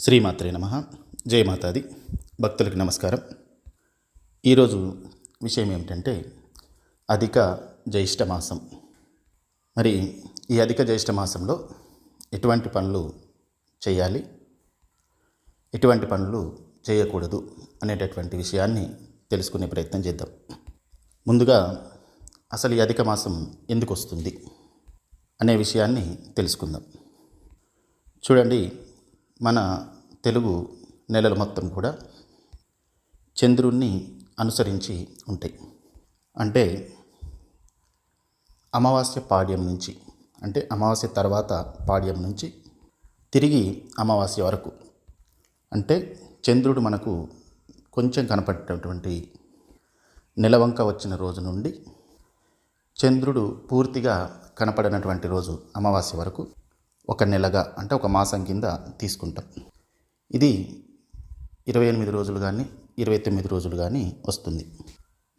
శ్రీమాత్రే నమః. జై మాతాది. భక్తులకు నమస్కారం. ఈరోజు విషయం ఏమిటంటే అధిక జ్యేష్ఠ మాసం. మరి ఈ అధిక జ్యేష్ఠ మాసంలో ఎటువంటి పనులు చేయాలి, ఎటువంటి పనులు చేయకూడదు అనేటటువంటి విషయాన్ని తెలుసుకునే ప్రయత్నం చేద్దాం. ముందుగా అసలు ఈ అధిక మాసం ఎందుకు వస్తుంది అనే విషయాన్ని తెలుసుకుందాం. చూడండి, మన తెలుగు నెలలు మొత్తం కూడా చంద్రుణ్ణి అనుసరించి ఉంటాయి. అంటే అమావాస్య పాడ్యం నుంచి, అంటే అమావాస్య తర్వాత పాడ్యం నుంచి తిరిగి అమావాస్య వరకు, అంటే చంద్రుడు మనకు కొంచెం కనపడేటటువంటి నెలవంక వచ్చిన రోజు నుండి చంద్రుడు పూర్తిగా కనపడినటువంటి రోజు అమావాస్య వరకు ఒక నెలగా, అంటే ఒక మాసం కింద తీసుకుంటాం. ఇది 28 రోజులు కానీ 29 రోజులు కానీ వస్తుంది.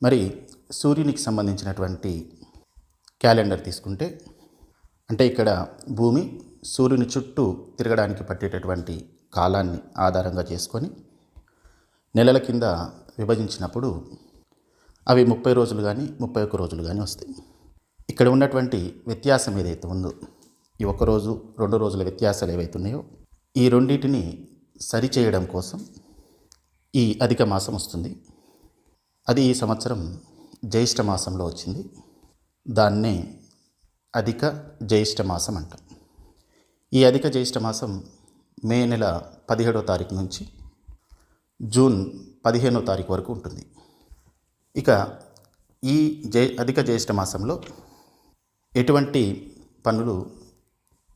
మరి సూర్యునికి సంబంధించినటువంటి క్యాలెండర్ తీసుకుంటే, అంటే ఇక్కడ భూమి సూర్యుని చుట్టూ తిరగడానికి పట్టేటటువంటి కాలాన్ని ఆధారంగా చేసుకొని నెలల కింద విభజించినప్పుడు అవి 30 రోజులు కానీ 31 రోజులు కానీ వస్తాయి. ఇక్కడ ఉన్నటువంటి వ్యత్యాసం ఏదైతే ఉందో, ఈ ఒక్కరోజు 2 రోజుల వ్యత్యాసాలు ఏవైతే ఉన్నాయో, ఈ రెండింటిని సరిచేయడం కోసం ఈ అధిక మాసం వస్తుంది. అది ఈ సంవత్సరం జ్యేష్ఠ మాసంలో వచ్చింది. దాన్నే అధిక జ్యేష్ఠ మాసం అంటాం. ఈ అధిక జ్యేష్ఠ మాసం మే నెల 17వ తారీఖు నుంచి జూన్ 15వ తారీఖు వరకు ఉంటుంది. ఇక ఈ అధిక జ్యేష్ఠ మాసంలో ఎటువంటి పనులు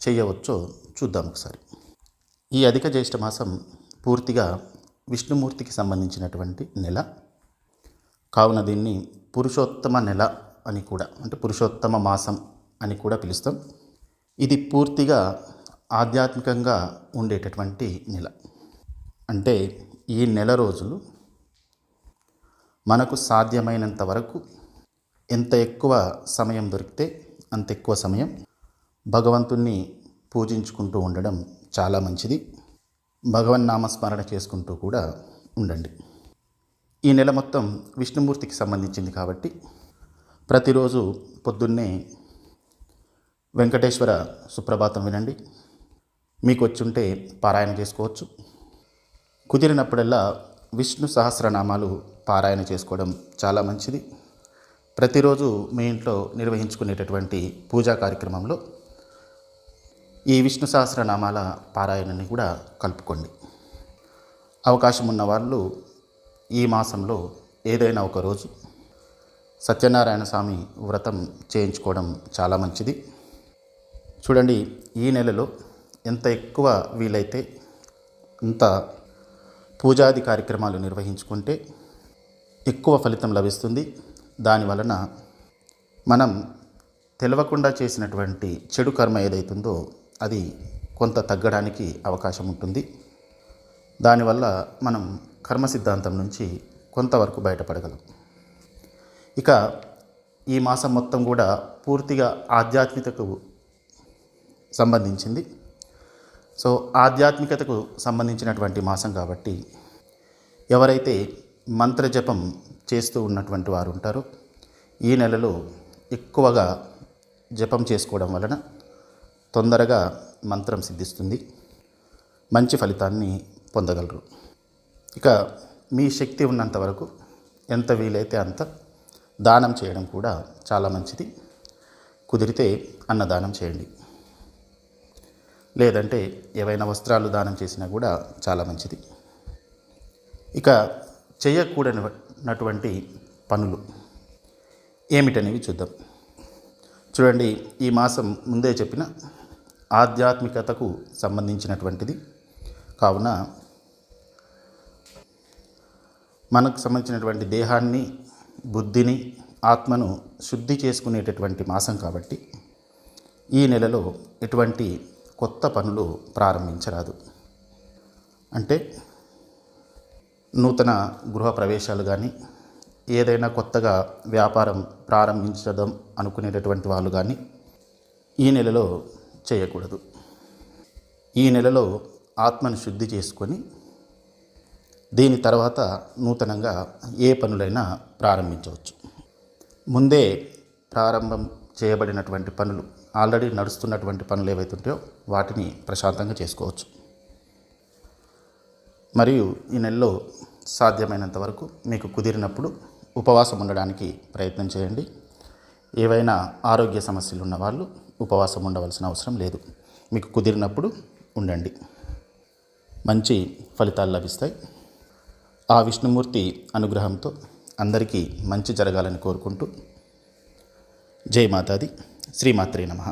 చేయవచ్చో చూద్దాం ఒకసారి. ఈ అధిక జ్యేష్ఠ మాసం పూర్తిగా విష్ణుమూర్తికి సంబంధించినటువంటి నెల కావున దీన్ని పురుషోత్తమ నెల అని కూడా, అంటే పురుషోత్తమ మాసం అని కూడా పిలుస్తాం. ఇది పూర్తిగా ఆధ్యాత్మికంగా ఉండేటటువంటి నెల. అంటే ఈ నెల రోజులు మనకు సాధ్యమైనంత వరకు ఎంత ఎక్కువ సమయం దొరికితే అంత ఎక్కువ సమయం భగవంతుణ్ణి పూజించుకుంటూ ఉండడం చాలా మంచిది. భగవన్నామస్మరణ చేసుకుంటూ కూడా ఉండండి. ఈ నెల మొత్తం విష్ణుమూర్తికి సంబంధించింది కాబట్టి ప్రతిరోజు పొద్దున్నే వెంకటేశ్వర సుప్రభాతం వినండి. మీకు వచ్చుంటే పారాయణ చేసుకోవచ్చు. కుదిరినప్పుడల్లా విష్ణు సహస్రనామాలు పారాయణ చేసుకోవడం చాలా మంచిది. ప్రతిరోజు మీ ఇంట్లో నిర్వహించుకునేటటువంటి పూజా కార్యక్రమంలో ఈ విష్ణు సహస్రనామాల పారాయణని కూడా కలుపుకోండి. అవకాశం ఉన్న వాళ్ళు ఈ మాసంలో ఏదైనా ఒక రోజు సత్యనారాయణ స్వామి వ్రతం చేయించుకోవడం చాలా మంచిది. చూడండి, ఈ నెలలో ఎంత ఎక్కువ వీలైతే అంత పూజాది కార్యక్రమాలు నిర్వహించుకుంటే ఎక్కువ ఫలితం లభిస్తుంది. దానివలన మనం తెలవకుండా చేసినటువంటి చెడు కర్మ ఏదైతుందో అది కొంత తగ్గడానికి అవకాశం ఉంటుంది. దానివల్ల మనం కర్మ సిద్ధాంతం నుంచి కొంతవరకు బయటపడగలం. ఇక ఈ మాసం మొత్తం కూడా పూర్తిగా ఆధ్యాత్మికతకు సంబంధించింది. సో ఆధ్యాత్మికతకు సంబంధించినటువంటి మాసం కాబట్టి ఎవరైతే మంత్రజపం చేస్తూ ఉన్నటువంటి వారు ఉంటారో ఈ నెలలో ఎక్కువగా జపం చేసుకోవడం వలన తొందరగా మంత్రం సిద్ధిస్తుంది, మంచి ఫలితాన్ని పొందగలరు. ఇక మీ శక్తి ఉన్నంత వరకు ఎంత వీలైతే అంత దానం చేయడం కూడా చాలా మంచిది. కుదిరితే అన్నదానం చేయండి, లేదంటే ఏవైనా వస్త్రాలు దానం చేసినా కూడా చాలా మంచిది. ఇక చేయకూడనటువంటి పనులు ఏమిటనేవి చూద్దాం. చూడండి, ఈ మాసం ముందే చెప్పిన ఆధ్యాత్మికతకు సంబంధించినటువంటిది కావున మనకు సంబంధించినటువంటి దేహాన్ని, బుద్ధిని, ఆత్మను శుద్ధి చేసుకునేటటువంటి మాసం కాబట్టి ఈ నెలలో ఎటువంటి కొత్త పనులు ప్రారంభించరాదు. అంటే నూతన గృహ ప్రవేశాలు కానీ, ఏదైనా కొత్తగా వ్యాపారం ప్రారంభించడం అనుకునేటటువంటి వాళ్ళు కానీ ఈ నెలలో చేయకూడదు. ఈ నెలలో ఆత్మను శుద్ధి చేసుకొని దీని తర్వాత నూతనంగా ఏ పనులైనా ప్రారంభించవచ్చు. ముందే ప్రారంభం చేయబడినటువంటి పనులు, ఆల్రెడీ నడుస్తున్నటువంటి పనులు ఏవైతే ఉంటాయో వాటిని ప్రశాంతంగా చేసుకోవచ్చు. మరియు ఈ నెలలో సాధ్యమైనంత వరకు మీకు కుదిరినప్పుడు ఉపవాసం ఉండడానికి ప్రయత్నం చేయండి. ఏవైనా ఆరోగ్య సమస్యలు ఉన్న వాళ్ళు ఉపవాసం ఉండవలసిన అవసరం లేదు. మీకు కుదిరినప్పుడు ఉండండి, మంచి ఫలితాలు లభిస్తాయి. ఆ విష్ణుమూర్తి అనుగ్రహంతో అందరికీ మంచి జరగాలని కోరుకుంటూ, జై మాతాది, శ్రీమాత్రే నమః.